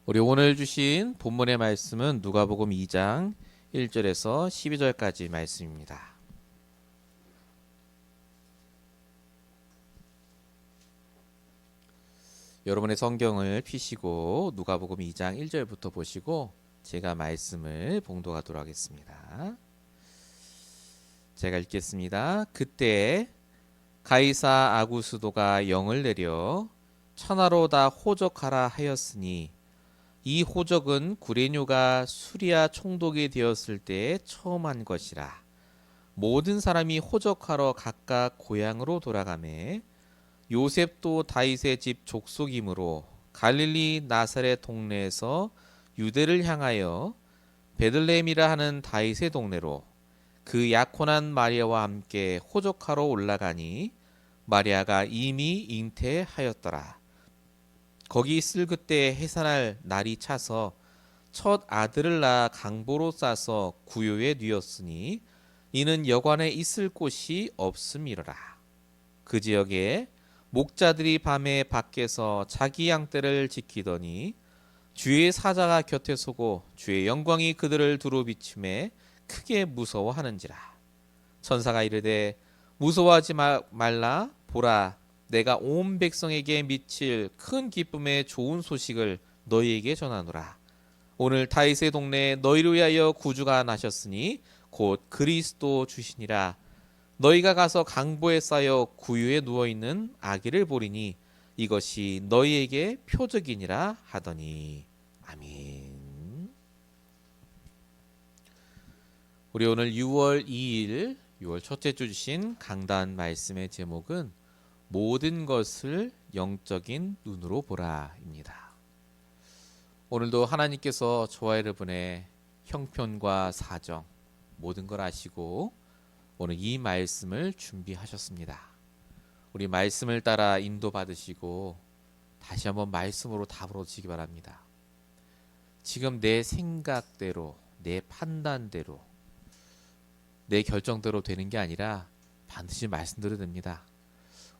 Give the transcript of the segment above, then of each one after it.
우리 오늘 주신 본문의 말씀은 누가복음 2장 1절에서 12절까지 말씀입니다. 여러분의 성경을 펴시고 누가복음 2장 1절부터 보시고 제가 말씀을 봉독하도록 하겠습니다. 제가 읽겠습니다. 그때 가이사 아구스도가 영을 내려 천하로 다 호적하라 하였으니 이 호적은 구레뇨가 수리아 총독이 되었을 때 처음 한 것이라. 모든 사람이 호적하러 각각 고향으로 돌아가매 요셉도 다윗의 집 족속이므로 갈릴리 나사렛 동네에서 유대를 향하여 베들레헴이라 하는 다윗의 동네로 그 약혼한 마리아와 함께 호적하러 올라가니 마리아가 이미 잉태하였더라. 거기 있을 그때 해산할 날이 차서 첫 아들을 낳아 강보로 싸서 구요에 뉘었으니 이는 여관에 있을 곳이 없음이로라. 그 지역에 목자들이 밤에 밖에서 자기 양떼를 지키더니 주의 사자가 곁에 서고 주의 영광이 그들을 두루 비춤에 크게 무서워하는지라. 천사가 이르되 무서워하지 말라. 보라, 내가 온 백성에게 미칠 큰 기쁨의 좋은 소식을 너희에게 전하노라. 오늘 다윗의 동네에 너희를 위하여 구주가 나셨으니 곧 그리스도 주시니라. 너희가 가서 강보에 쌓여 구유에 누워 있는 아기를 보리니 이것이 너희에게 표적이니라 하더니. 아멘. 우리 오늘 6월 2일 6월 첫째 주 주신 강단 말씀의 제목은 모든 것을 영적인 눈으로 보라입니다. 오늘도 하나님께서 저와 여러분의 형편과 사정 모든 걸 아시고 오늘 이 말씀을 준비하셨습니다. 우리 말씀을 따라 인도받으시고 다시 한번 말씀으로 답을 얻으시기 바랍니다. 지금 내 생각대로, 내 판단대로, 내 결정대로 되는 게 아니라 반드시 말씀대로 됩니다.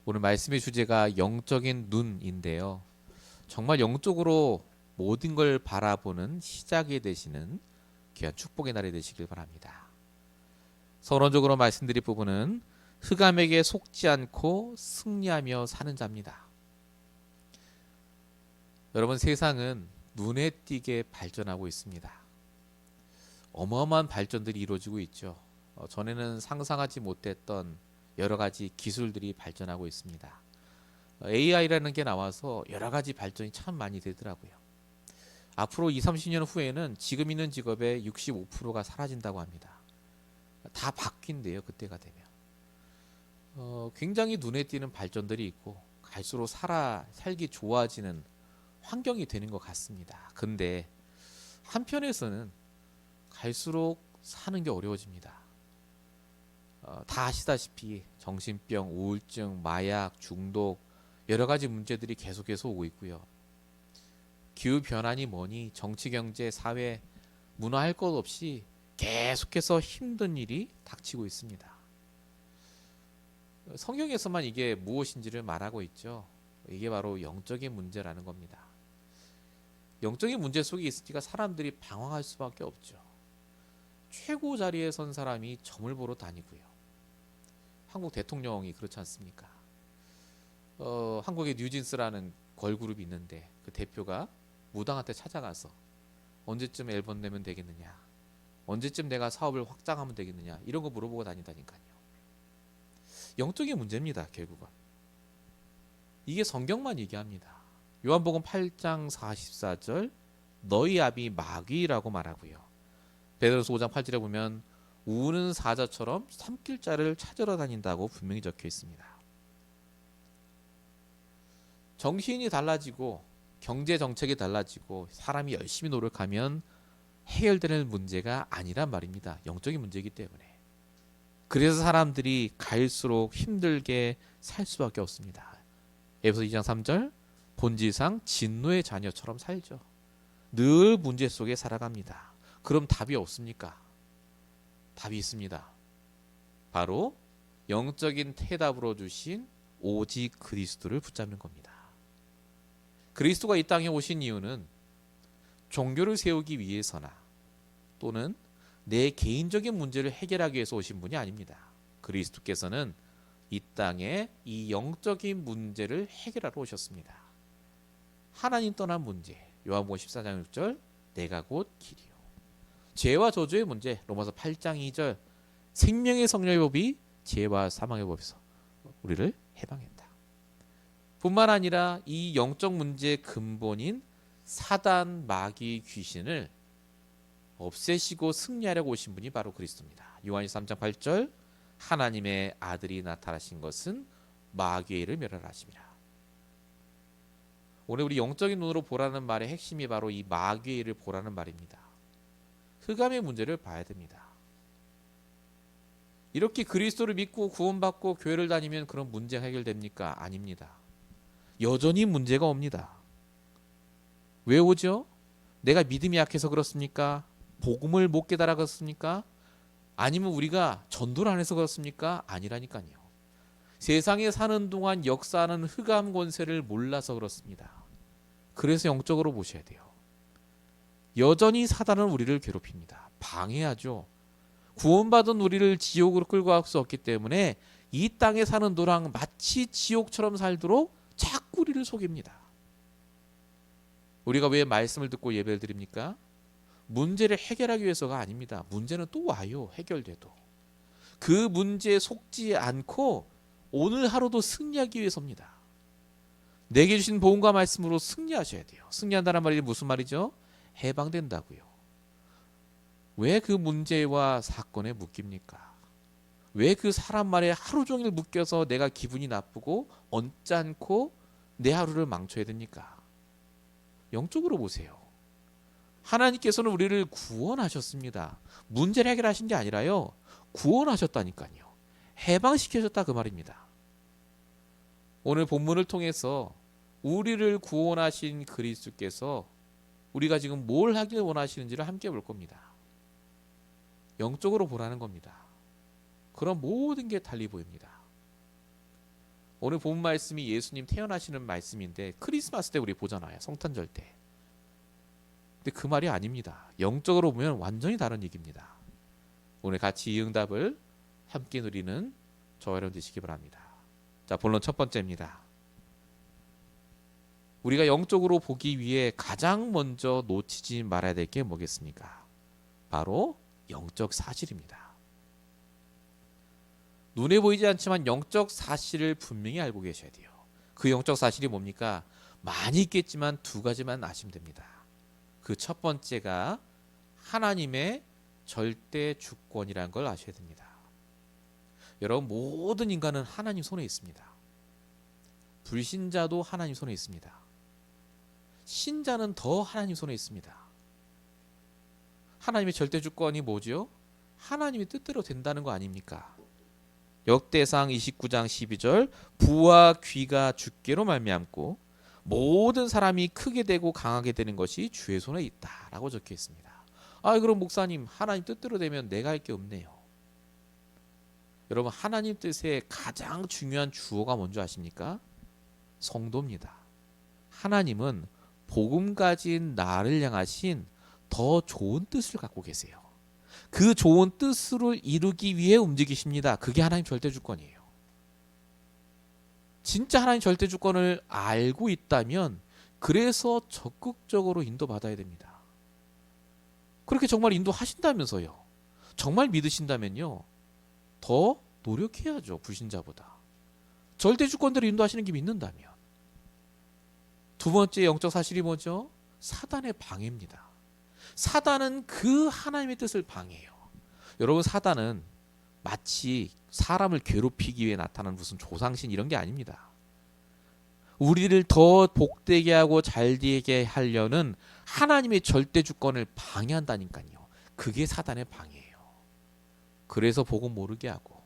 오늘 말씀의 주제가 영적인 눈인데요. 정말 영적으로 모든 걸 바라보는 시작이 되시는 귀한 축복의 날이 되시길 바랍니다. 서론적으로 말씀드릴 부분은 흑암에게 속지 않고 승리하며 사는 자입니다. 여러분, 세상은 눈에 띄게 발전하고 있습니다. 어마어마한 발전들이 이루어지고 있죠. 전에는 상상하지 못했던 여러 가지 기술들이 발전하고 있습니다. AI라는 게 나와서 여러 가지 발전이 참 많이 되더라고요. 앞으로 20, 30년 후에는 지금 있는 직업의 65%가 사라진다고 합니다. 다 바뀐대요, 그때가 되면. 굉장히 눈에 띄는 발전들이 있고 갈수록 살기 좋아지는 환경이 되는 것 같습니다. 근데 한편에서는 갈수록 사는 게 어려워집니다. 다 아시다시피 정신병, 우울증, 마약, 중독 여러 가지 문제들이 계속해서 오고 있고요. 기후변화니 뭐니 정치, 경제, 사회, 문화 할 것 없이 계속해서 힘든 일이 닥치고 있습니다. 성경에서만 이게 무엇인지를 말하고 있죠. 이게 바로 영적인 문제라는 겁니다. 영적인 문제 속에 있으니까 사람들이 방황할 수밖에 없죠. 최고 자리에 선 사람이 점을 보러 다니고요. 한국 대통령이 그렇지 않습니까? 한국의 뉴진스라는 걸그룹이 있는데 그 대표가 무당한테 찾아가서 언제쯤 앨범 내면 되겠느냐, 언제쯤 내가 사업을 확장하면 되겠느냐 이런 거 물어보고 다닌다니까요. 영적인 문제입니다. 결국은 이게 성경만 얘기합니다. 요한복음 8장 44절 너희 아비 마귀라고 말하고요. 베드로서 5장 8절에 보면 우는 사자처럼 삼킬 자를 찾으러 다닌다고 분명히 적혀 있습니다. 정신이 달라지고 경제 정책이 달라지고 사람이 열심히 노력하면 해결되는 문제가 아니란 말입니다. 영적인 문제이기 때문에. 그래서 사람들이 갈수록 힘들게 살 수밖에 없습니다. 에베소 2장 3절 본질상 진노의 자녀처럼 살죠. 늘 문제 속에 살아갑니다. 그럼 답이 없습니까? 답이 있습니다. 바로 영적인 태답으로 주신 오직 그리스도를 붙잡는 겁니다. 그리스도가 이 땅에 오신 이유는 종교를 세우기 위해서나 또는 내 개인적인 문제를 해결하기 위해서 오신 분이 아닙니다. 그리스도께서는 이 땅에 이 영적인 문제를 해결하러 오셨습니다. 하나님 떠난 문제, 요한복음 14장 6절, 내가 곧 길이요. 죄와 저주의 문제, 로마서 8장 2절, 생명의 성령의 법이 죄와 사망의 법에서 우리를 해방했다. 뿐만 아니라 이 영적 문제의 근본인 사단, 마귀, 귀신을 없애시고 승리하려고 오신 분이 바로 그리스도입니다. 요한일서 3장 8절, 하나님의 아들이 나타나신 것은 마귀의 일을 멸하라 하심이라. 오늘 우리 영적인 눈으로 보라는 말의 핵심이 바로 이 마귀의 일을 보라는 말입니다. 흑암의 문제를 봐야 됩니다. 이렇게 그리스도를 믿고 구원받고 교회를 다니면 그런 문제가 해결됩니까? 아닙니다. 여전히 문제가 옵니다. 왜 오죠? 내가 믿음이 약해서 그렇습니까? 복음을 못 깨달아 그렇습니까? 아니면 우리가 전도를 안 해서 그렇습니까? 아니라니까요. 세상에 사는 동안 역사하는 흑암 권세를 몰라서 그렇습니다. 그래서 영적으로 보셔야 돼요. 여전히 사단은 우리를 괴롭힙니다. 방해하죠. 구원받은 우리를 지옥으로 끌고 갈 수 없기 때문에 이 땅에 사는 도랑 마치 지옥처럼 살도록 자꾸 우리를 속입니다. 우리가 왜 말씀을 듣고 예배를 드립니까? 문제를 해결하기 위해서가 아닙니다. 문제는 또 와요. 해결돼도. 그 문제에 속지 않고 오늘 하루도 승리하기 위해서입니다. 내게 주신 복음과 말씀으로 승리하셔야 돼요. 승리한다는 말이 무슨 말이죠? 해방된다고요. 왜 그 문제와 사건에 묶입니까? 왜 그 사람 말에 하루 종일 묶여서 내가 기분이 나쁘고 언짢고 내 하루를 망쳐야 됩니까? 영적으로 보세요. 하나님께서는 우리를 구원하셨습니다. 문제를 해결하신 게 아니라요. 구원하셨다니까요. 해방시키셨다 그 말입니다. 오늘 본문을 통해서 우리를 구원하신 그리스도께서 우리가 지금 뭘 하길 원하시는지를 함께 볼 겁니다. 영적으로 보라는 겁니다. 그럼 모든 게 달리 보입니다. 오늘 본 말씀이 예수님 태어나시는 말씀인데 크리스마스 때 우리 보잖아요. 성탄절 때. 근데 그 말이 아닙니다. 영적으로 보면 완전히 다른 얘기입니다. 오늘 같이 이 응답을 함께 누리는 저와 여러분 되시기 바랍니다. 자, 본론 첫 번째입니다. 우리가 영적으로 보기 위해 가장 먼저 놓치지 말아야 될 게 뭐겠습니까? 바로 영적 사실입니다. 눈에 보이지 않지만 영적 사실을 분명히 알고 계셔야 돼요. 그 영적 사실이 뭡니까? 많이 있겠지만 두 가지만 아시면 됩니다. 그 첫 번째가 하나님의 절대 주권이라는 걸 아셔야 됩니다. 여러분, 모든 인간은 하나님 손에 있습니다. 불신자도 하나님 손에 있습니다. 신자는 더 하나님 손에 있습니다. 하나님의 절대 주권이 뭐죠? 하나님의 뜻대로 된다는 거 아닙니까? 역대상 29장 12절, 부와 귀가 주께로 말미암고 모든 사람이 크게 되고 강하게 되는 것이 주의 손에 있다라고 적혀 있습니다. 그럼 목사님, 하나님 뜻대로 되면 내가 할 게 없네요. 여러분, 하나님 뜻의 가장 중요한 주어가 뭔지 아십니까? 성도입니다. 하나님은 복음 가진 나를 향하신 더 좋은 뜻을 갖고 계세요. 그 좋은 뜻으로 이루기 위해 움직이십니다. 그게 하나님 절대 주권이에요. 진짜 하나님 절대 주권을 알고 있다면 그래서 적극적으로 인도받아야 됩니다. 그렇게 정말 인도하신다면서요. 정말 믿으신다면요. 더 노력해야죠. 불신자보다. 절대 주권대로 인도하시는 게 믿는다면. 두 번째 영적 사실이 뭐죠? 사단의 방해입니다. 사단은 그 하나님의 뜻을 방해해요. 여러분, 사단은 마치 사람을 괴롭히기 위해 나타나는 무슨 조상신 이런 게 아닙니다. 우리를 더 복되게 하고 잘되게 하려는 하나님의 절대 주권을 방해한다니까요. 그게 사단의 방해예요. 그래서 복음 모르게 하고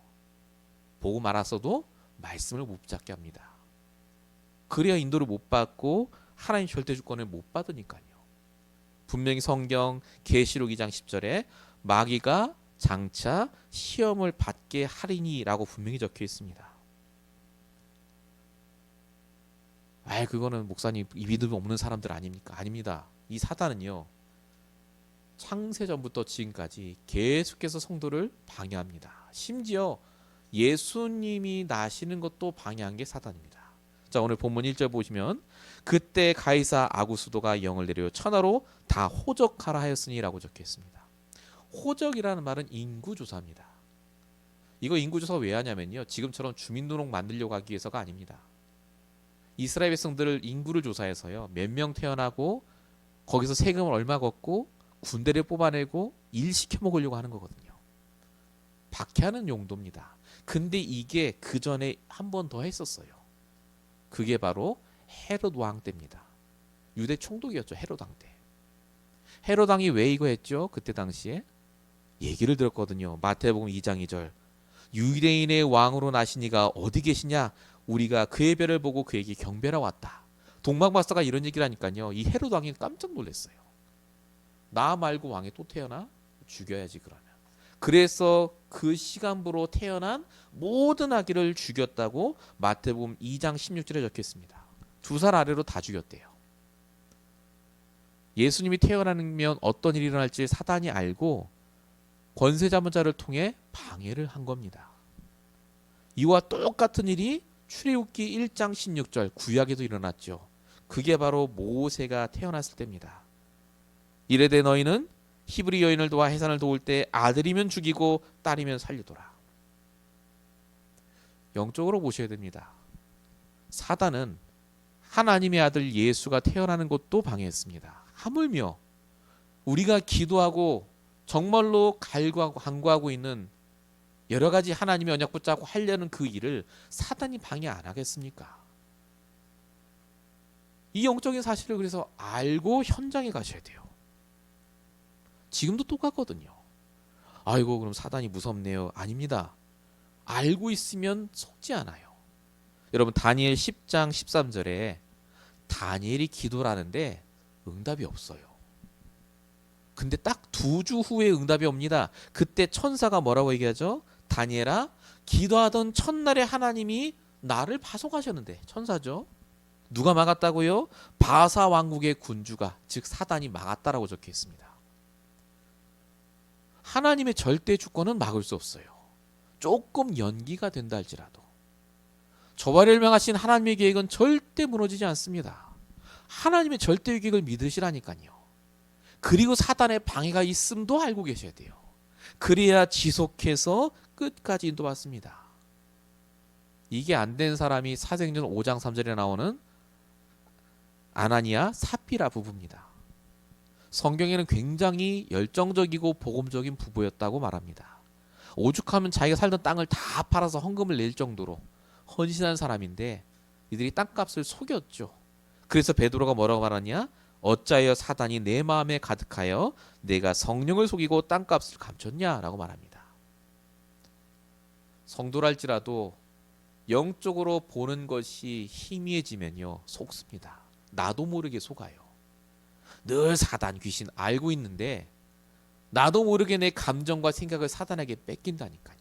복음 알았어도 말씀을 못 잡게 합니다. 그래야 인도를 못 받고 하나님 절대 주권을 못 받으니까요. 분명히 성경 계시록 2장 10절에 마귀가 장차 시험을 받게 하리니라고 분명히 적혀 있습니다. 그거는 목사님 이 믿음 없는 사람들 아닙니까? 아닙니다. 이 사단은요, 창세전부터 지금까지 계속해서 성도를 방해합니다. 심지어 예수님이 나시는 것도 방해한 게 사단입니다. 자, 오늘 본문 1절 보시면 그때 가이사 아구스도가 영을 내려 천하로 다 호적하라 하였으니라고 적혀 있습니다. 호적이라는 말은 인구조사입니다. 이거 인구조사 왜 하냐면요, 지금처럼 주민등록 만들려고 하기 위해서가 아닙니다. 이스라엘 백성들을 인구를 조사해서요, 몇 명 태어나고 거기서 세금을 얼마 걷고 군대를 뽑아내고 일 시켜 먹으려고 하는 거거든요. 박해하는 용도입니다. 근데 이게 그 전에 한 번 더 했었어요. 그게 바로 헤롯 왕 때입니다. 유대 총독이었죠, 헤롯 왕 때. 헤롯 왕이 왜 이거 했죠? 그때 당시에 얘기를 들었거든요. 마태복음 2장 2절. 유대인의 왕으로 나시니가 어디 계시냐? 우리가 그의 별을 보고 그에게 경배하러 왔다. 동방박사가 이런 얘기를 하니까요, 이 헤롯 왕이 깜짝 놀랐어요. 나 말고 왕이 또 태어나? 죽여야지 그러면. 그래서 그 시간부로 태어난 모든 아기를 죽였다고 마태복음 2장 16절에 적혀 있습니다. 2살 아래로 다 죽였대요. 예수님이 태어나면 어떤 일이 일어날지 사단이 알고 권세자문자를 통해 방해를 한 겁니다. 이와 똑같은 일이 출애굽기 1장 16절 구약에도 일어났죠. 그게 바로 모세가 태어났을 때입니다. 이르되 너희는 히브리 여인을 도와 해산을 도울 때 아들이면 죽이고 딸이면 살리도라. 영적으로 보셔야 됩니다. 사단은 하나님의 아들 예수가 태어나는 것도 방해했습니다. 하물며 우리가 기도하고 정말로 간구하고 있는 여러 가지 하나님의 언약 붙잡고 하려는 그 일을 사단이 방해 안 하겠습니까? 이 영적인 사실을 그래서 알고 현장에 가셔야 돼요. 지금도 똑같거든요. 아이고 그럼 사단이 무섭네요. 아닙니다. 알고 있으면 속지 않아요. 여러분 다니엘 10장 13절에 다니엘이 기도를 하는데 응답이 없어요. 근데 딱 2주 후에 응답이 옵니다. 그때 천사가 뭐라고 얘기하죠? 다니엘아, 기도하던 첫날에 하나님이 나를 파송하셨는데, 천사죠. 누가 막았다고요? 바사 왕국의 군주가, 즉 사단이 막았다라고 적혀 있습니다. 하나님의 절대 주권은 막을 수 없어요. 조금 연기가 된다 할지라도. 저발을 명하신 하나님의 계획은 절대 무너지지 않습니다. 하나님의 절대 계획을 믿으시라니까요. 그리고 사단의 방해가 있음도 알고 계셔야 돼요. 그래야 지속해서 끝까지 인도받습니다. 이게 안 된 사람이 사도행전 5장 3절에 나오는 아나니아 사피라 부부입니다. 성경에는 굉장히 열정적이고 복음적인 부부였다고 말합니다. 오죽하면 자기가 살던 땅을 다 팔아서 헌금을 낼 정도로 헌신한 사람인데 이들이 땅값을 속였죠. 그래서 베드로가 뭐라고 말하냐? 어찌하여 사단이 내 마음에 가득하여 내가 성령을 속이고 땅값을 감췄냐라고 말합니다. 성도랄지라도 영적으로 보는 것이 희미해지면요 속습니다. 나도 모르게 속아요. 늘 사단 귀신 알고 있는데 나도 모르게 내 감정과 생각을 사단에게 뺏긴다니까요.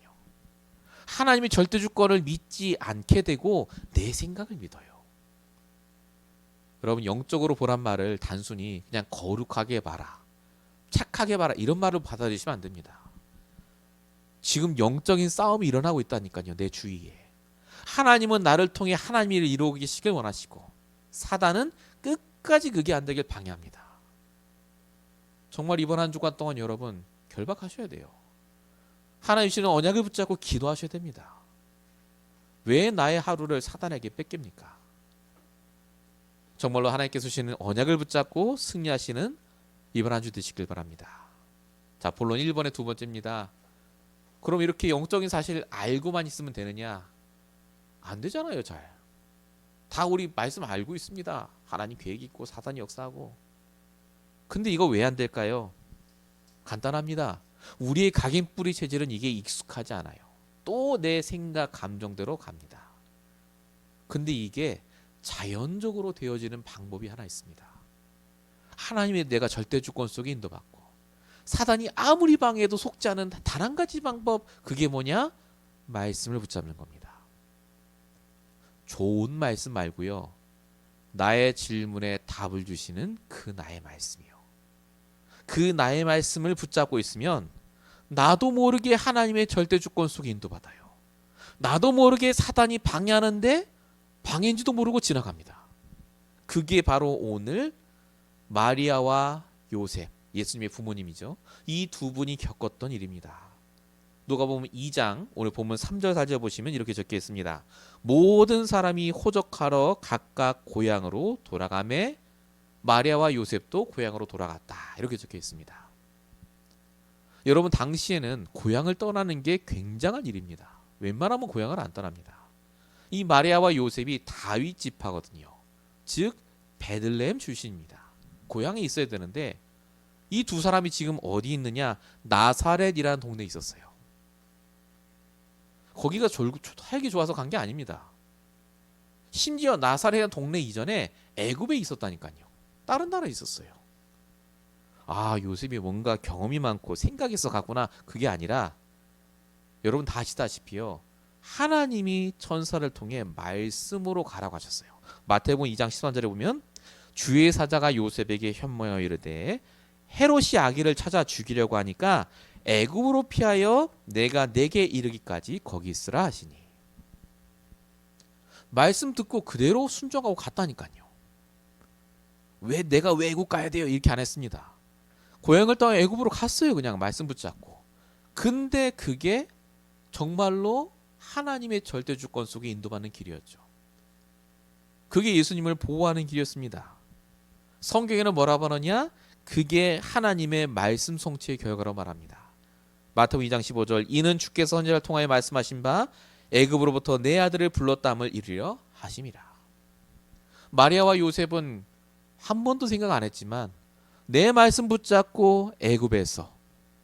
하나님의 절대 주권을 믿지 않게 되고 내 생각을 믿어요. 여러분 영적으로 보란 말을 단순히 그냥 거룩하게 봐라, 착하게 봐라 이런 말을 받아들이시면 안 됩니다. 지금 영적인 싸움이 일어나고 있다니까요. 내 주위에. 하나님은 나를 통해 하나님의 일을 이루고 계시길 원하시고 사단은 끝까지 그게 안 되길 방해합니다. 정말 이번 한 주간 동안 여러분 결박하셔야 돼요. 하나님 주시는 언약을 붙잡고 기도하셔야 됩니다. 왜 나의 하루를 사단에게 뺏깁니까? 정말로 하나님께서 주시는 언약을 붙잡고 승리하시는 이번 한 주 되시길 바랍니다. 자, 본론 1번의 두 번째입니다. 그럼 이렇게 영적인 사실을 알고만 있으면 되느냐? 안 되잖아요. 잘. 다 우리 말씀 알고 있습니다. 하나님 계획이 있고 사단이 역사하고. 근데 이거 왜 안 될까요? 간단합니다. 우리의 각인뿌리 체질은 이게 익숙하지 않아요. 또 내 생각 감정대로 갑니다. 근데 이게 자연적으로 되어지는 방법이 하나 있습니다. 하나님의 내가 절대 주권 속에 인도받고 사단이 아무리 방해해도 속지 않은 단 한 가지 방법, 그게 뭐냐? 말씀을 붙잡는 겁니다. 좋은 말씀 말고요, 나의 질문에 답을 주시는 그 나의 말씀이요. 그 나의 말씀을 붙잡고 있으면 나도 모르게 하나님의 절대 주권 속에 인도받아요. 나도 모르게 사단이 방해하는데 방해인지도 모르고 지나갑니다. 그게 바로 오늘 마리아와 요셉, 예수님의 부모님이죠. 이 두 분이 겪었던 일입니다. 누가복음 2장 오늘 본문 3절 4절 보시면 이렇게 적혀 있습니다. 모든 사람이 호적하러 각각 고향으로 돌아가매 마리아와 요셉도 고향으로 돌아갔다. 이렇게 적혀 있습니다. 여러분, 당시에는 고향을 떠나는 게 굉장한 일입니다. 웬만하면 고향을 안 떠납니다. 이 마리아와 요셉이 다윗 지파거든요. 즉 베들레헴 출신입니다. 고향에 있어야 되는데 이 두 사람이 지금 어디 있느냐? 나사렛이라는 동네에 있었어요. 거기가 살기 좋아서 간 게 아닙니다. 심지어 나사렛이라는 동네 이전에 애굽에 있었다니까요. 다른 나라에 있었어요. 아, 요셉이 뭔가 경험이 많고 생각이 있어 갔구나. 그게 아니라 여러분 다 아시다시피요. 하나님이 천사를 통해 말씀으로 가라고 하셨어요. 마태복음 2장 13절에 보면 주의 사자가 요셉에게 현모여 이르되 헤롯이 아기를 찾아 죽이려고 하니까 애굽으로 피하여 내가 내게 이르기까지 거기 있으라 하시니. 말씀 듣고 그대로 순종하고 갔다니까요. 내가 왜 애굽 가야 돼요? 이렇게 안 했습니다. 고향을 떠나 애굽으로 갔어요. 그냥 말씀 붙잡고. 근데 그게 정말로 하나님의 절대 주권 속에 인도받는 길이었죠. 그게 예수님을 보호하는 길이었습니다. 성경에는 뭐라고 하느냐? 그게 하나님의 말씀 성취의 결과로 말합니다. 마태복음 2장 15절 이는 주께서 선지자를 통하여 말씀하신 바 애굽으로부터 내 아들을 불렀다함을 이루려 하심이라. 마리아와 요셉은 한 번도 생각 안 했지만 내 말씀 붙잡고 애굽에서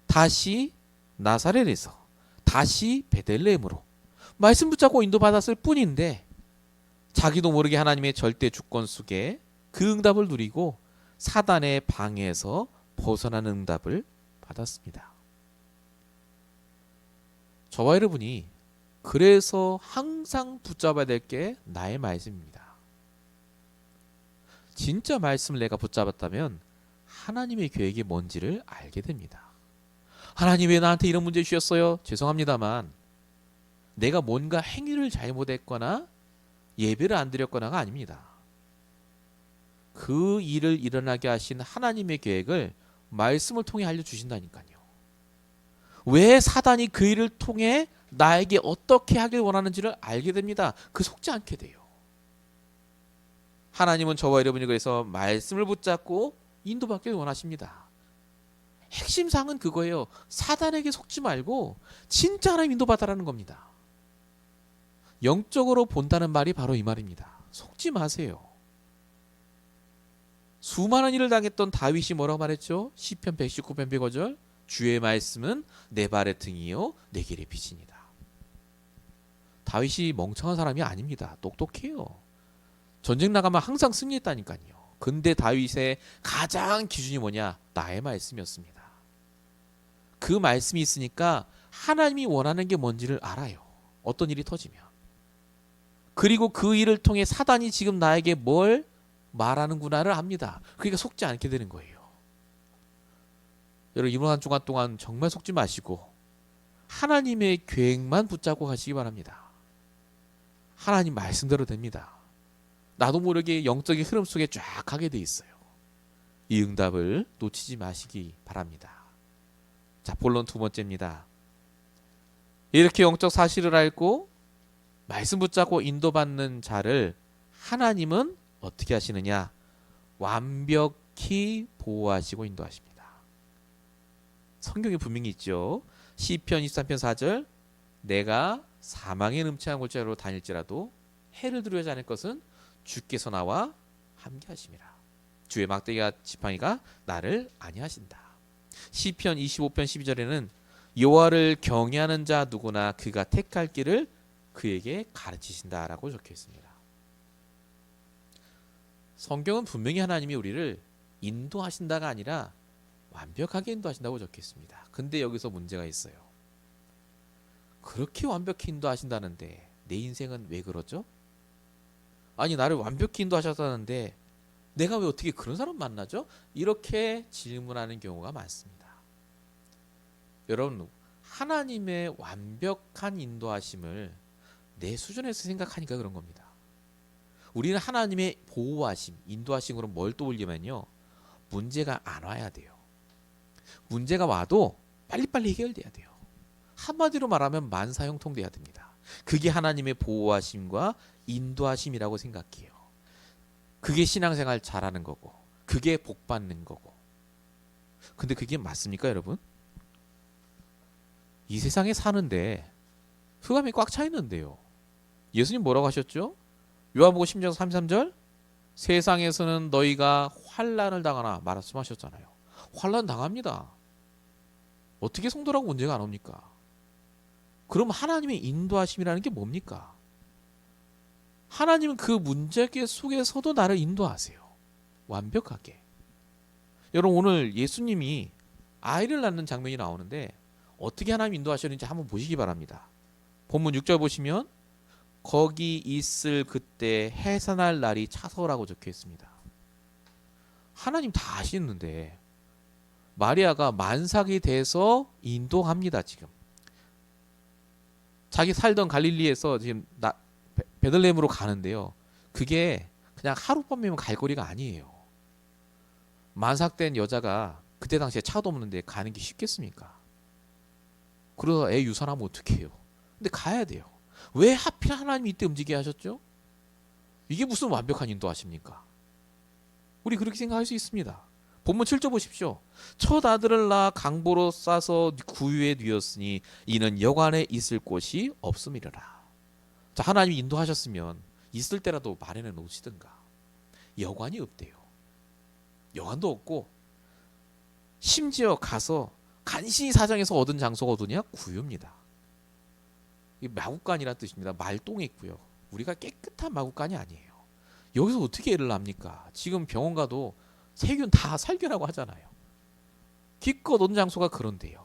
다시 나사렛에서 다시 베들레헴으로 말씀 붙잡고 인도받았을 뿐인데 자기도 모르게 하나님의 절대 주권 속에 그 응답을 누리고 사단의 방해에서 벗어나는 응답을 받았습니다. 저와 여러분이 그래서 항상 붙잡아야 될 게 나의 말씀입니다. 진짜 말씀을 내가 붙잡았다면 하나님의 계획이 뭔지를 알게 됩니다. 하나님 왜 나한테 이런 문제 주셨어요? 죄송합니다만 내가 뭔가 행위를 잘못했거나 예배를 안 드렸거나가 아닙니다. 그 일을 일어나게 하신 하나님의 계획을 말씀을 통해 알려주신다니까요. 왜 사단이 그 일을 통해 나에게 어떻게 하길 원하는지를 알게 됩니다. 그 속지 않게 돼요. 하나님은 저와 여러분이 그래서 말씀을 붙잡고 인도받길 원하십니다. 핵심상은 그거예요. 사단에게 속지 말고 진짜 하나님 인도받아라는 겁니다. 영적으로 본다는 말이 바로 이 말입니다. 속지 마세요. 수많은 일을 당했던 다윗이 뭐라고 말했죠? 시편 119편 105절 주의 말씀은 내 발의 등이요 내 길의 빛이니라. 다윗이 멍청한 사람이 아닙니다. 똑똑해요. 전쟁 나가면 항상 승리했다니까요. 근데 다윗의 가장 기준이 뭐냐? 나의 말씀이었습니다. 그 말씀이 있으니까 하나님이 원하는 게 뭔지를 알아요. 어떤 일이 터지면. 그리고 그 일을 통해 사단이 지금 나에게 뭘 말하는구나를 압니다. 그러니까 속지 않게 되는 거예요. 여러분 이번 한 주간 동안 정말 속지 마시고 하나님의 계획만 붙잡고 가시기 바랍니다. 하나님 말씀대로 됩니다. 나도 모르게 영적인 흐름 속에 쫙 가게 돼 있어요. 이 응답을 놓치지 마시기 바랍니다. 자, 본론 두 번째입니다. 이렇게 영적 사실을 알고 말씀 붙잡고 인도받는 자를 하나님은 어떻게 하시느냐? 완벽히 보호하시고 인도하십니다. 성경에 분명히 있죠. 시편 23편 4절 내가 사망의 음침한 골짜기로 다닐지라도 해를 두려워하지 않을 것은 주께서 나와 함께 하심이라. 주의 막대기와 지팡이가 나를 안위하신다. 시편 25편 12절에는 여호와를 경외하는 자 누구나 그가 택할 길을 그에게 가르치신다라고 적혀 있습니다. 성경은 분명히 하나님이 우리를 인도하신다가 아니라 완벽하게 인도하신다고 적혀 있습니다. 근데 여기서 문제가 있어요. 그렇게 완벽히 인도하신다는데 내 인생은 왜 그러죠? 아니 나를 완벽히 인도하셨다는데 내가 왜 어떻게 그런 사람 만나죠? 이렇게 질문하는 경우가 많습니다. 여러분, 하나님의 완벽한 인도하심을 내 수준에서 생각하니까 그런 겁니다. 우리는 하나님의 보호하심, 인도하심으로 뭘 떠올리면요, 문제가 안 와야 돼요. 문제가 와도 빨리빨리 해결돼야 돼요. 한마디로 말하면 만사형통돼야 됩니다. 그게 하나님의 보호하심과 인도하심이라고 생각해요. 그게 신앙생활 잘하는 거고, 그게 복 받는 거고. 근데 그게 맞습니까, 여러분? 이 세상에 사는데 흑암이 꽉 차 있는데요. 예수님 뭐라고 하셨죠? 요한복음 10장 33절, 세상에서는 너희가 환난을 당하나 말씀하셨잖아요. 환난 당합니다. 어떻게 성도라고 문제가 안 옵니까? 그럼 하나님의 인도하심이라는 게 뭡니까? 하나님은 그 문제 속에서도 나를 인도하세요. 완벽하게. 여러분, 오늘 예수님이 아이를 낳는 장면이 나오는데 어떻게 하나님 인도하셨는지 한번 보시기 바랍니다. 본문 6절 보시면 거기 있을 그때 해산할 날이 차서라고 적혀 있습니다. 하나님 다 아시는데 마리아가 만삭이 돼서 인도합니다. 지금 자기 살던 갈릴리에서 지금 베들레헴으로 가는데요. 그게 그냥 하룻밤이면 갈 거리가 아니에요. 만삭된 여자가 그때 당시에 차도 없는데 가는 게 쉽겠습니까? 그러다 애 유산하면 어떡해요? 근데 가야 돼요. 왜 하필 하나님이 이때 움직이게 하셨죠? 이게 무슨 완벽한 인도하십니까? 우리 그렇게 생각할 수 있습니다. 본문 7절 보십시오. 첫 아들을 낳아 강보로 싸서 구유에 뉘었으니 이는 여관에 있을 곳이 없음이라라. 자, 하나님이 인도하셨으면 있을 때라도 마련해 놓으시든가. 여관이 없대요. 여관도 없고 심지어 가서 간신히 사정해서 얻은 장소가 어디냐? 구유입니다. 이 마구간이라는 뜻입니다. 말똥에 있고요. 우리가 깨끗한 마구간이 아니에요. 여기서 어떻게 애를 낳습니까? 지금 병원 가도 세균 다 살균하고 하잖아요. 기껏 얻은 장소가 그런데요.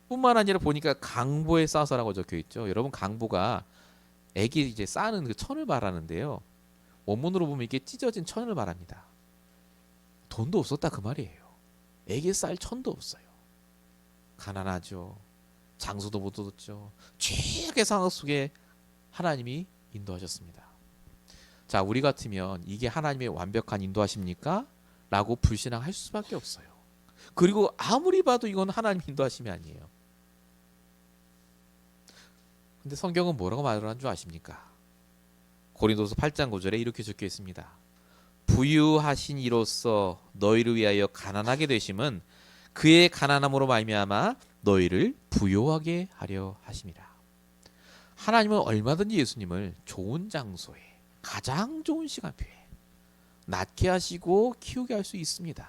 뿐만 아니라 보니까 강보에 싸서라고 적혀 있죠. 여러분, 강보가 애기 이제 싸는 그 천을 말하는데요. 원문으로 보면 이게 찢어진 천을 말합니다. 돈도 없었다 그 말이에요. 애기 쌀 천도 없어요. 가난하죠. 장소도 못 얻었죠. 최악의 상황 속에 하나님이 인도하셨습니다. 자, 우리 같으면 이게 하나님의 완벽한 인도하십니까? 라고 불신앙할 수밖에 없어요. 그리고 아무리 봐도 이건 하나님 인도하심이 아니에요. 근데 성경은 뭐라고 말을 한 줄 아십니까? 고린도서 8장 9절에 이렇게 적혀 있습니다. 부유하신 이로써 너희를 위하여 가난하게 되심은 그의 가난함으로 말미암아 너희를 부요하게 하려 하심이라. 하나님은 얼마든지 예수님을 좋은 장소에, 가장 좋은 시간표에 낳게 하시고 키우게 할 수 있습니다.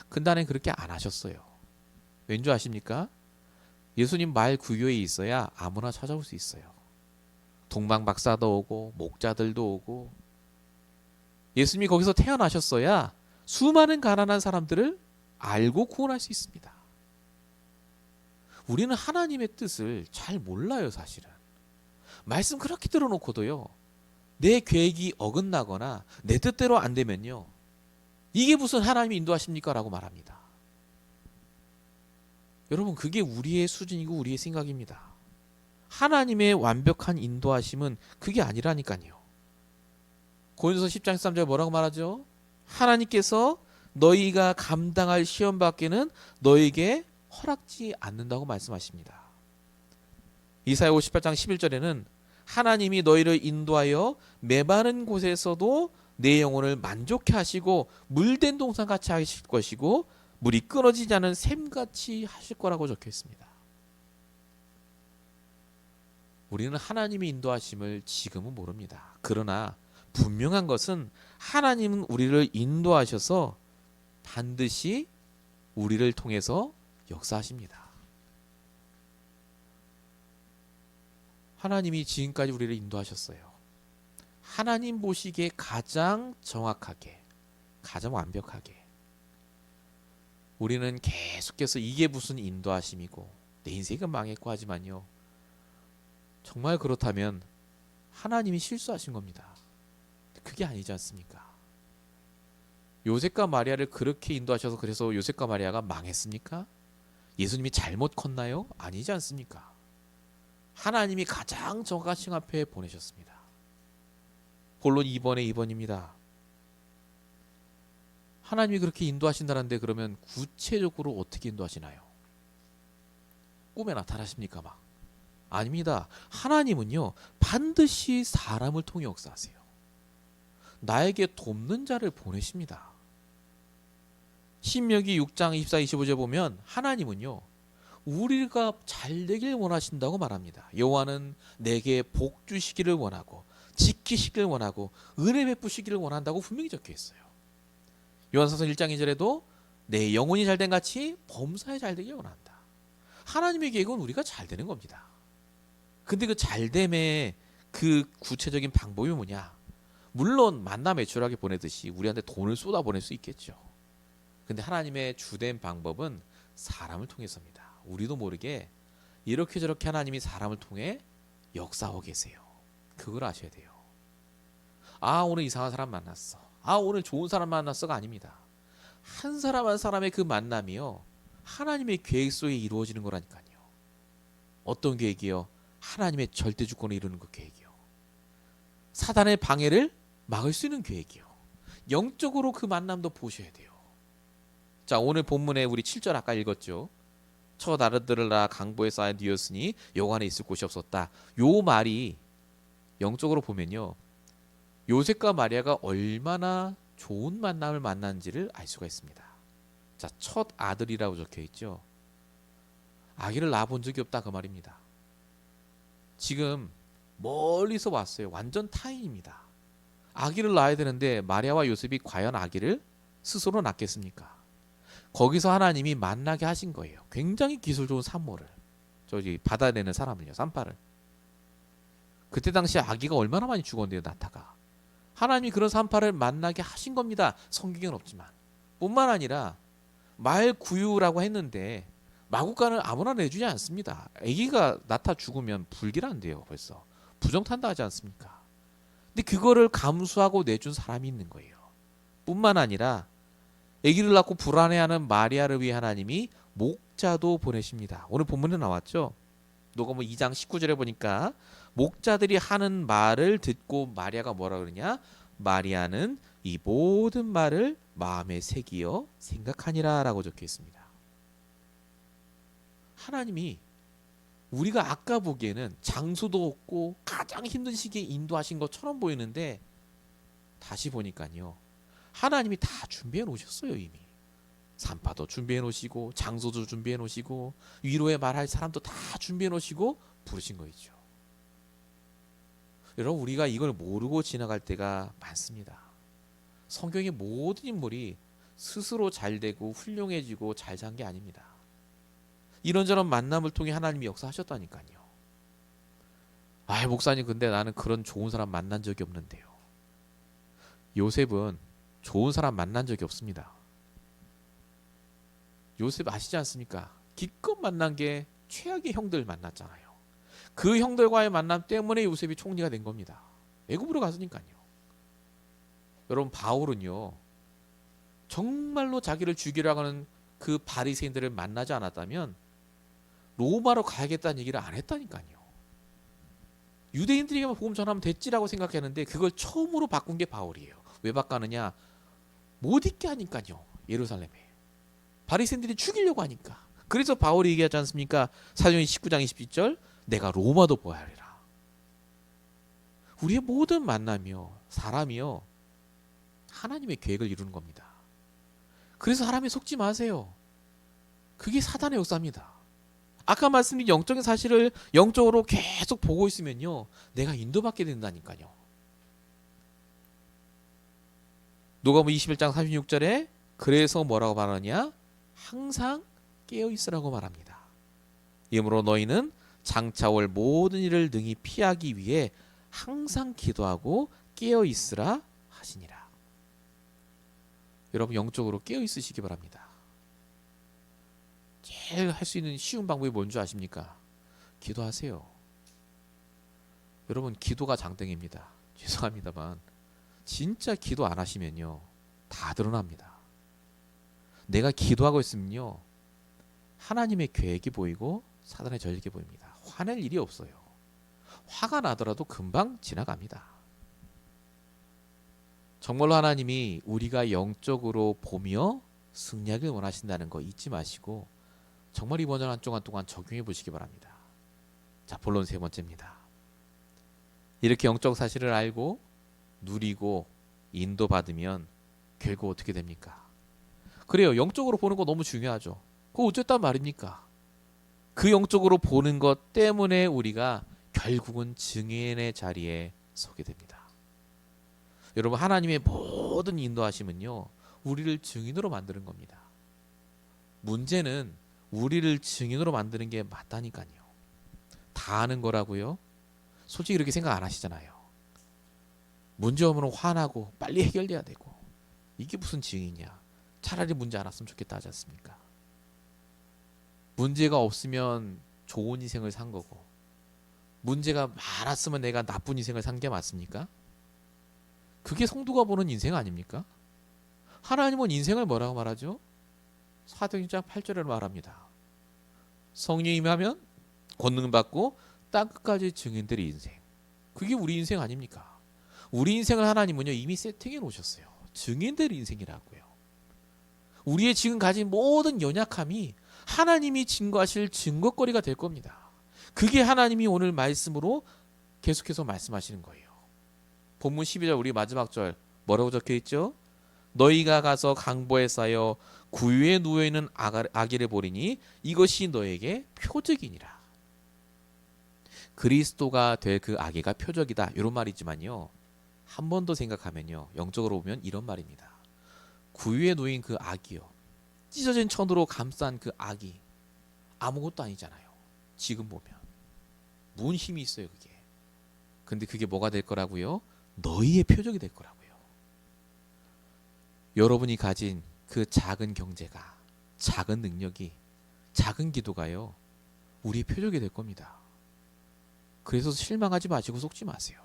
근데 하나님 그렇게 안 하셨어요. 왠지 아십니까? 예수님 말 구유에 있어야 아무나 찾아올 수 있어요. 동방박사도 오고 목자들도 오고, 예수님이 거기서 태어나셨어야 수많은 가난한 사람들을 알고 구원할 수 있습니다. 우리는 하나님의 뜻을 잘 몰라요, 사실은. 말씀 그렇게 들어놓고도요, 내 계획이 어긋나거나 내 뜻대로 안 되면요, 이게 무슨 하나님이 인도하십니까? 라고 말합니다. 여러분, 그게 우리의 수준이고 우리의 생각입니다. 하나님의 완벽한 인도하심은 그게 아니라니까요. 고린도서 10장 13절 뭐라고 말하죠? 하나님께서 너희가 감당할 시험 밖에는 너희에게 허락지 않는다고 말씀하십니다. 이사야 58장 11절에는 하나님이 너희를 인도하여 메마른 곳에서도 내 영혼을 만족해 하시고 물된 동산같이 하실 것이고 물이 끊어지지 않은 샘같이 하실 거라고 적혀 있습니다. 우리는 하나님의 인도하심을 지금은 모릅니다. 그러나 분명한 것은 하나님은 우리를 인도하셔서 반드시 우리를 통해서 역사하십니다. 하나님이 지금까지 우리를 인도하셨어요. 하나님 보시기에 가장 정확하게, 가장 완벽하게. 우리는 계속해서 이게 무슨 인도하심이고 내 인생은 망했고 하지만요, 정말 그렇다면 하나님이 실수하신 겁니다. 그게 아니지 않습니까? 요셉과 마리아를 그렇게 인도하셔서 그래서 요셉과 마리아가 망했습니까? 예수님이 잘못 컸나요? 아니지 않습니까? 하나님이 가장 정하신 앞에 보내셨습니다. 본론 2번에 2번입니다. 하나님이 그렇게 인도하신다는데 그러면 구체적으로 어떻게 인도하시나요? 꿈에 나타나십니까 막? 아닙니다. 하나님은요 반드시 사람을 통해 역사하세요. 나에게 돕는 자를 보내십니다. 신명기 6장 24, 25절 보면 하나님은요 우리가 잘 되길 원하신다고 말합니다. 여호와는 내게 복 주시기를 원하고 지키시기를 원하고 은혜 베푸시기를 원한다고 분명히 적혀 있어요. 요한서서 1장 2절에도 내 영혼이 잘된 같이 범사에 잘되길 원한다. 하나님의 계획은 우리가 잘 되는 겁니다. 근데 그 잘됨의 그 구체적인 방법이 뭐냐? 물론 만나 매출하게 보내듯이 우리한테 돈을 쏟아 보낼 수 있겠죠. 근데 하나님의 주된 방법은 사람을 통해서입니다. 우리도 모르게 이렇게 저렇게 하나님이 사람을 통해 역사하고 계세요. 그걸 아셔야 돼요. 아 오늘 이상한 사람 만났어. 아 오늘 좋은 사람 만났어가 아닙니다. 한 사람 한 사람의 그 만남이요 하나님의 계획 속에 이루어지는 거라니까요. 어떤 계획이요? 하나님의 절대 주권을 이루는 그 계획이요. 사단의 방해를 막을 수 있는 계획이요. 영적으로 그 만남도 보셔야 돼요. 자 오늘 본문에 우리 7절 아까 읽었죠. 첫 아들들아 강보에 쌓여 뒤었으니 여호와 안에 있을 곳이 없었다. 요 말이 영적으로 보면요. 요셉과 마리아가 얼마나 좋은 만남을 만난지를 알 수가 있습니다. 자, 첫 아들이라고 적혀 있죠. 아기를 낳아본 적이 없다 그 말입니다. 지금 멀리서 왔어요. 완전 타인입니다. 아기를 낳아야 되는데 마리아와 요셉이 과연 아기를 스스로 낳겠습니까? 거기서 하나님이 만나게 하신 거예요. 굉장히 기술 좋은 산모를. 저기 받아내는 사람을요. 산파를. 그때 당시 아기가 얼마나 많이 죽었는데요. 나타가. 하나님이 그런 산파를 만나게 하신 겁니다. 성경에는 없지만. 뿐만 아니라 말구유라고 했는데 마구간을 아무나 내주지 않습니다. 아기가 낳다 죽으면 불길한데요. 벌써. 부정탄다 하지 않습니까? 근데 그거를 감수하고 내준 사람이 있는 거예요. 뿐만 아니라 아기를 낳고 불안해하는 마리아를 위해 하나님이 목자도 보내십니다. 오늘 본문에 나왔죠. 누가복음 2장 19절에 보니까 목자들이 하는 말을 듣고 마리아가 뭐라 그러냐? 마리아는 이 모든 말을 마음에 새기어 생각하니라 라고 적혀 있습니다. 하나님이 우리가 아까 보기에는 장소도 없고 가장 힘든 시기에 인도하신 것처럼 보이는데 다시 보니까요. 하나님이 다 준비해 놓으셨어요. 이미. 산파도 준비해 놓으시고 장소도 준비해 놓으시고 위로의 말할 사람도 다 준비해 놓으시고 부르신 거죠. 여러분 우리가 이걸 모르고 지나갈 때가 많습니다. 성경의 모든 인물이 스스로 잘되고 훌륭해지고 잘 산 게 아닙니다. 이런저런 만남을 통해 하나님이 역사하셨다니까요. 아 목사님 근데 나는 그런 좋은 사람 만난 적이 없는데요. 요셉은 좋은 사람 만난 적이 없습니다. 요셉 아시지 않습니까? 기껏 만난 게 최악의 형들 만났잖아요. 그 형들과의 만남 때문에 요셉이 총리가 된 겁니다. 애굽으로 갔으니까요. 여러분 바울은요. 정말로 자기를 죽이려고 하는 그 바리새인들을 만나지 않았다면 로마로 가야겠다는 얘기를 안 했다니까요. 유대인들에게만 복음 전하면 됐지라고 생각했는데 그걸 처음으로 바꾼 게 바울이에요. 왜 바꾸느냐? 못 있게 하니까요. 예루살렘에. 바리새인들이 죽이려고 하니까. 그래서 바울이 얘기하지 않습니까? 사도행전 19장 27절 내가 로마도 보아야 하리라. 우리의 모든 만남이요. 사람이요. 하나님의 계획을 이루는 겁니다. 그래서 사람에 속지 마세요. 그게 사단의 역사입니다. 아까 말씀드린 영적인 사실을 영적으로 계속 보고 있으면요. 내가 인도받게 된다니까요. 누가복음 21장 36절에 그래서 뭐라고 말하냐? 항상 깨어있으라고 말합니다. 이러므로 너희는 장차 올 모든 일을 능히 피하기 위해 항상 기도하고 깨어있으라 하시니라. 여러분 영적으로 깨어있으시기 바랍니다. 제일 할 수 있는 쉬운 방법이 뭔지 아십니까? 기도하세요. 여러분 기도가 장땡입니다. 죄송합니다만 진짜 기도 안 하시면요. 다 다 드러납니다. 내가 기도하고 있으면요, 하나님의 계획이 보이고 사단의 전략이 보입니다. 화낼 일이 없어요. 화가 나더라도 금방 지나갑니다. 정말로 하나님이 우리가 영적으로 보며 승리하길 원하신다는 거 잊지 마시고 정말 이번 한 주간 동안 적용해 보시기 바랍니다. 자, 본론 세 번째입니다. 이렇게 영적 사실을 알고 누리고 인도받으면 결국 어떻게 됩니까? 그래요. 영적으로 보는 거 너무 중요하죠. 그거 어쨌단 말입니까? 그 영적으로 보는 것 때문에 우리가 결국은 증인의 자리에 서게 됩니다. 여러분, 하나님의 모든 인도하심은요, 우리를 증인으로 만드는 겁니다. 문제는 우리를 증인으로 만드는 게 맞다니까요. 다 아는 거라고요? 솔직히 이렇게 생각 안 하시잖아요. 문제 오면 화나고 빨리 해결돼야 되고, 이게 무슨 증인이야? 차라리 문제 안 왔으면 좋겠다 하지 않습니까? 문제가 없으면 좋은 인생을 산 거고, 문제가 많았으면 내가 나쁜 인생을 산 게 맞습니까? 그게 성도가 보는 인생 아닙니까? 하나님은 인생을 뭐라고 말하죠? 사도행전 1장 8절을 말합니다. 성령이 임하면 권능 받고 땅끝까지 증인들의 인생. 그게 우리 인생 아닙니까? 우리 인생을 하나님은요, 이미 세팅해 놓으셨어요. 증인들의 인생이라고요. 우리의 지금 가진 모든 연약함이 하나님이 증거하실 증거거리가 될 겁니다. 그게 하나님이 오늘 말씀으로 계속해서 말씀하시는 거예요. 본문 12절 우리 마지막 절 뭐라고 적혀 있죠? 너희가 가서 강보에 쌓여 구유에 누워있는 아기를 보리니 이것이 너에게 표적이니라. 그리스도가 될 그 아기가 표적이다, 이런 말이지만요, 한 번 더 생각하면요, 영적으로 보면 이런 말입니다. 구유에 놓인 그 아기요, 찢어진 천으로 감싼 그 아기, 아무것도 아니잖아요. 지금 보면 뭔 힘이 있어요 그게. 근데 그게 뭐가 될 거라고요? 너희의 표적이 될 거라고요. 여러분이 가진 그 작은 경제가, 작은 능력이, 작은 기도가요, 우리의 표적이 될 겁니다. 그래서 실망하지 마시고 속지 마세요.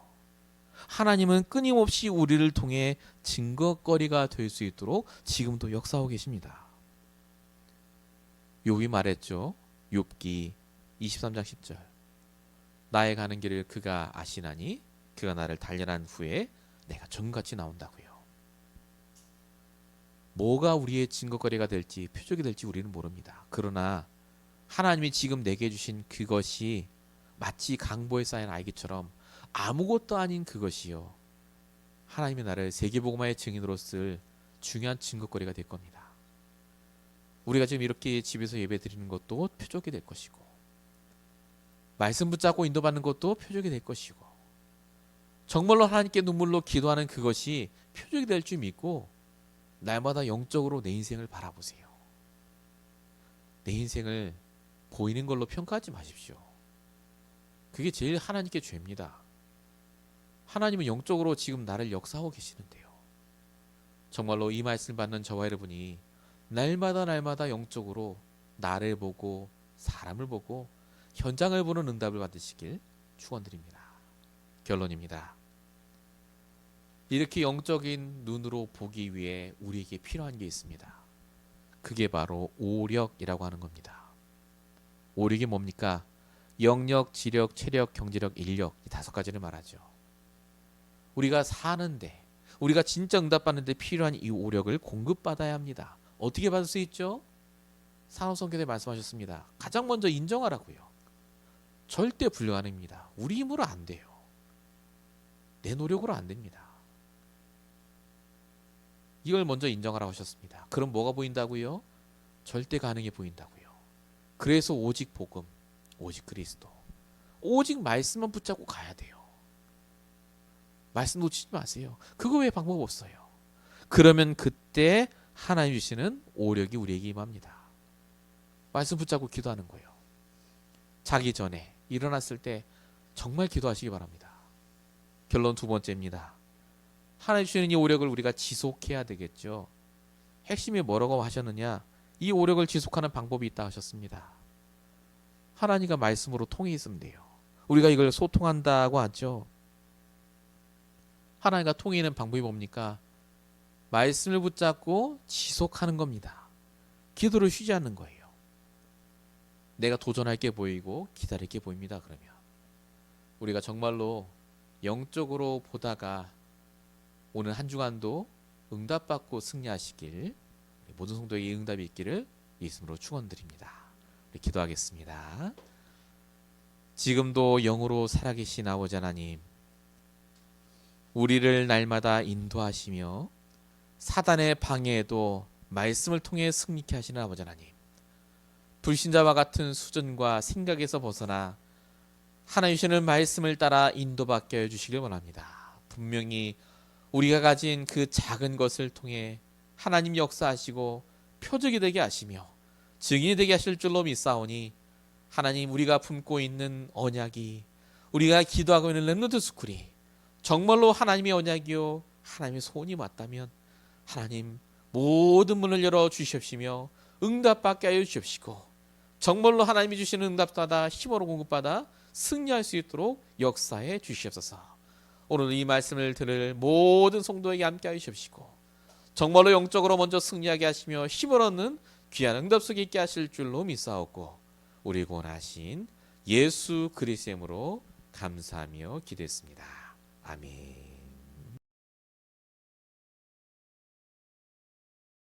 하나님은 끊임없이 우리를 통해 증거거리가 될 수 있도록 지금도 역사하고 계십니다. 욥이 말했죠. 욥기 23장 10절. 나의 가는 길을 그가 아시나니 그가 나를 단련한 후에 내가 정같이 나온다고요. 뭐가 우리의 증거거리가 될지, 표적이 될지 우리는 모릅니다. 그러나 하나님이 지금 내게 주신 그것이 마치 강보에 쌓인 아기처럼 아무것도 아닌 그것이요, 하나님이 나를 세계복음화의 증인으로 쓸 중요한 증거거리가 될 겁니다. 우리가 지금 이렇게 집에서 예배 드리는 것도 표적이 될 것이고, 말씀 붙잡고 인도받는 것도 표적이 될 것이고, 정말로 하나님께 눈물로 기도하는 그것이 표적이 될 줄 믿고 날마다 영적으로 내 인생을 바라보세요. 내 인생을 보이는 걸로 평가하지 마십시오. 그게 제일 하나님께 죄입니다. 하나님은 영적으로 지금 나를 역사하고 계시는데요, 정말로 이 말씀을 받는 저와 여러분이 날마다 영적으로 나를 보고 사람을 보고 현장을 보는 응답을 받으시길 축원드립니다. 결론입니다. 이렇게 영적인 눈으로 보기 위해 우리에게 필요한 게 있습니다. 그게 바로 오력이라고 하는 겁니다. 오력이 뭡니까? 영력, 지력, 체력, 경제력, 인력, 이 5가지를 말하죠. 우리가 사는데, 우리가 진짜 응답받는 데 필요한 이 오력을 공급받아야 합니다. 어떻게 받을 수 있죠? 산업성경에 말씀하셨습니다. 가장 먼저 인정하라고요. 절대 불가능입니다. 우리 힘으로 안 돼요. 내 노력으로 안 됩니다. 이걸 먼저 인정하라고 하셨습니다. 그럼 뭐가 보인다고요? 절대 가능해 보인다고요. 그래서 오직 복음, 오직 그리스도, 오직 말씀만 붙잡고 가야 돼요. 말씀 놓치지 마세요. 그거 외에 방법 없어요. 그러면 그때 하나님 주시는 오력이 우리에게 임합니다. 말씀 붙잡고 기도하는 거예요. 자기 전에, 일어났을 때 정말 기도하시기 바랍니다. 결론 2번째입니다. 하나님 주시는 이 오력을 우리가 지속해야 되겠죠. 핵심이 뭐라고 하셨느냐? 이 오력을 지속하는 방법이 있다 하셨습니다. 하나님과 말씀으로 통해 있으면 돼요. 우리가 이걸 소통한다고 하죠. 하나님과 통해 있는 방법이 뭡니까? 말씀을 붙잡고 지속하는 겁니다. 기도를 쉬지 않는 거예요. 내가 도전할 게 보이고 기다릴 게 보입니다. 그러면 우리가 정말로 영적으로 보다가 오늘 한 주간도 응답받고 승리하시길, 모든 성도에게 응답이 있기를 예수님으로 축원드립니다. 우리 기도하겠습니다. 지금도 영으로 살아계신 아버지 하나님, 우리를 날마다 인도하시며 사단의 방해에도 말씀을 통해 승리케 하시는 아버지 하나님, 불신자와 같은 수준과 생각에서 벗어나 하나님 주시는 말씀을 따라 인도받게 해주시길 원합니다. 분명히 우리가 가진 그 작은 것을 통해 하나님 역사하시고 표적이 되게 하시며 증인이 되게 하실 줄로 믿사오니, 하나님 우리가 품고 있는 언약이, 우리가 기도하고 있는 렘넌트 스쿨이 정말로 하나님의 언약이요 하나님의 소원이 맞다면 하나님 모든 문을 열어 주시옵시며 응답받게 하여 주시옵시고, 정말로 하나님이 주시는 응답받아 힘으로 공급받아 승리할 수 있도록 역사해 주시옵소서. 오늘 이 말씀을 들을 모든 성도에게 함께 하여 주시옵시고, 정말로 영적으로 먼저 승리하게 하시며 힘을 얻는 귀한 응답 속에 있게 하실 줄로 믿사옵고, 우리 구원하신 예수 그리스도의 이름으로 감사하며 기도했습니다. 아멘.